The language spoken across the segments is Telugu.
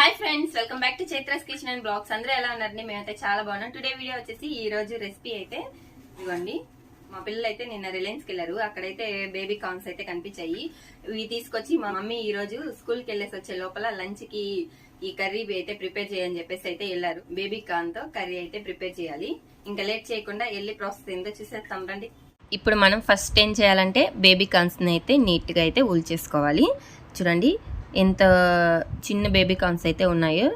Hi friends, welcome back to Chaitra's kitchen and blogs. అందరూ ఎలా ఉన్నారండి? మేమైతే చాలా బాగున్నాం. టుడే వీడియో వచ్చేసి ఈ రోజు రెసిపీ అయితే ఇవ్వండి. మా పిల్లలు అయితే నిన్న రిలయన్స్ కి వెళ్ళారు. అక్కడైతే బేబీ కార్న్స్ అయితే కనిపించాయి. ఇవి తీసుకొచ్చి మా మమ్మీ ఈ రోజు స్కూల్ కి వెళ్ళేసి వచ్చే లోపల లంచ్ కి ఈ కర్రీ అయితే ప్రిపేర్ చేయని చెప్పేసి అయితే వెళ్ళారు. బేబీ కార్న్ తో కర్రీ అయితే ప్రిపేర్ చేయాలి. ఇంకా లేట్ చేయకుండా వెళ్ళి ప్రాసెస్ ఏందో చూసేస్తాం రండి. ఇప్పుడు మనం ఫస్ట్ ఏం చేయాలంటే బేబీ కార్న్స్ అయితే నీట్ గా అయితే ఊల్చేసుకోవాలి. చూడండి ఎంత చిన్న బేబీ కార్న్స్ అయితే ఉన్నాయో.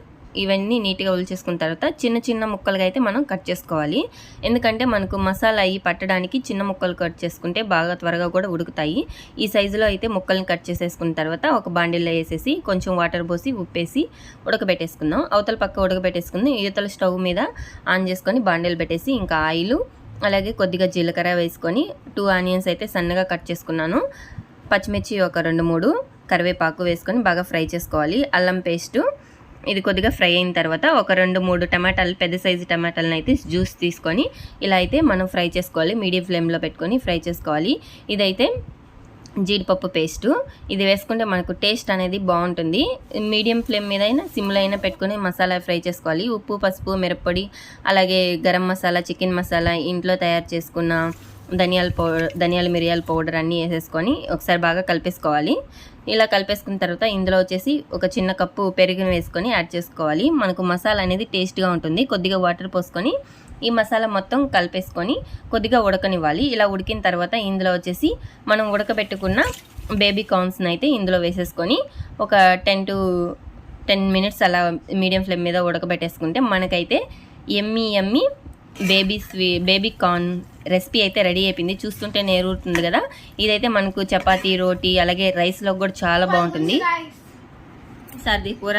ఇవన్నీ నీట్గా ఉల్చేసుకున్న తర్వాత చిన్న చిన్న ముక్కలుగా అయితే మనం కట్ చేసుకోవాలి. ఎందుకంటే మనకు మసాలా అయ్యి పట్టడానికి చిన్న ముక్కలు కట్ చేసుకుంటే బాగా త్వరగా కూడా ఉడుకుతాయి. ఈ సైజులో అయితే ముక్కల్ని కట్ చేసేసుకున్న తర్వాత ఒక బాండిల్లో వేసేసి కొంచెం వాటర్ పోసి ఉప్పేసి ఉడకబెట్టేసుకుందాం. అవతల పక్క ఉడకబెట్టేసుకుందాం. ఇవతల స్టవ్ మీద ఆన్ చేసుకొని బాండిల్ పెట్టేసి ఇంకా ఆయిల్ అలాగే కొద్దిగా జీలకర్ర వేసుకొని 2 ఆనియన్స్ అయితే సన్నగా కట్ చేసుకున్నాను. పచ్చిమిర్చి ఒక 2-3, కరివేపాకు వేసుకొని బాగా ఫ్రై చేసుకోవాలి. అల్లం పేస్టు ఇది కొద్దిగా ఫ్రై అయిన తర్వాత ఒక 2-3 టమాటాలు, పెద్ద సైజు టమాటాలను అయితే జ్యూస్ తీసుకొని ఇలా అయితే మనం ఫ్రై చేసుకోవాలి. మీడియం ఫ్లేమ్లో పెట్టుకొని ఫ్రై చేసుకోవాలి. ఇదైతే జీడిపప్పు పేస్టు, ఇది వేసుకుంటే మనకు టేస్ట్ అనేది బాగుంటుంది. మీడియం ఫ్లేమ్ మీద అయినా సిమ్లో అయినా పెట్టుకొని మసాలా ఫ్రై చేసుకోవాలి. ఉప్పు, పసుపు, మిరప్పొడి అలాగే గరం మసాలా, చికెన్ మసాలా, ఇంట్లో తయారు చేసుకున్న ధనియాల మిరియాల పౌడర్ అన్నీ వేసేసుకొని ఒకసారి బాగా కలిపేసుకోవాలి. ఇలా కలిపేసుకున్న తర్వాత ఇందులో వచ్చేసి ఒక చిన్న కప్పు పెరుగును వేసుకొని యాడ్ చేసుకోవాలి. మనకు మసాలా అనేది టేస్ట్గా ఉంటుంది. కొద్దిగా వాటర్ పోసుకొని ఈ మసాలా మొత్తం కలిపేసుకొని కొద్దిగా ఉడకనివ్వాలి. ఇలా ఉడికిన తర్వాత ఇందులో వచ్చేసి మనం ఉడకబెట్టుకున్న బేబీ కార్న్స్ని అయితే ఇందులో వేసేసుకొని ఒక 10 మినిట్స్ అలా మీడియం ఫ్లేమ్ మీద ఉడకబెట్టేసుకుంటే మనకైతే ఎమ్మీ బేబీ కార్న్ రెసిపీ అయితే రెడీ అయిపోయింది. చూస్తుంటే నేరుతుంది కదా. ఇదైతే మనకు చపాతీ, రోటీ అలాగే రైస్లో కూడా చాలా బాగుంటుంది. సర్ది కూర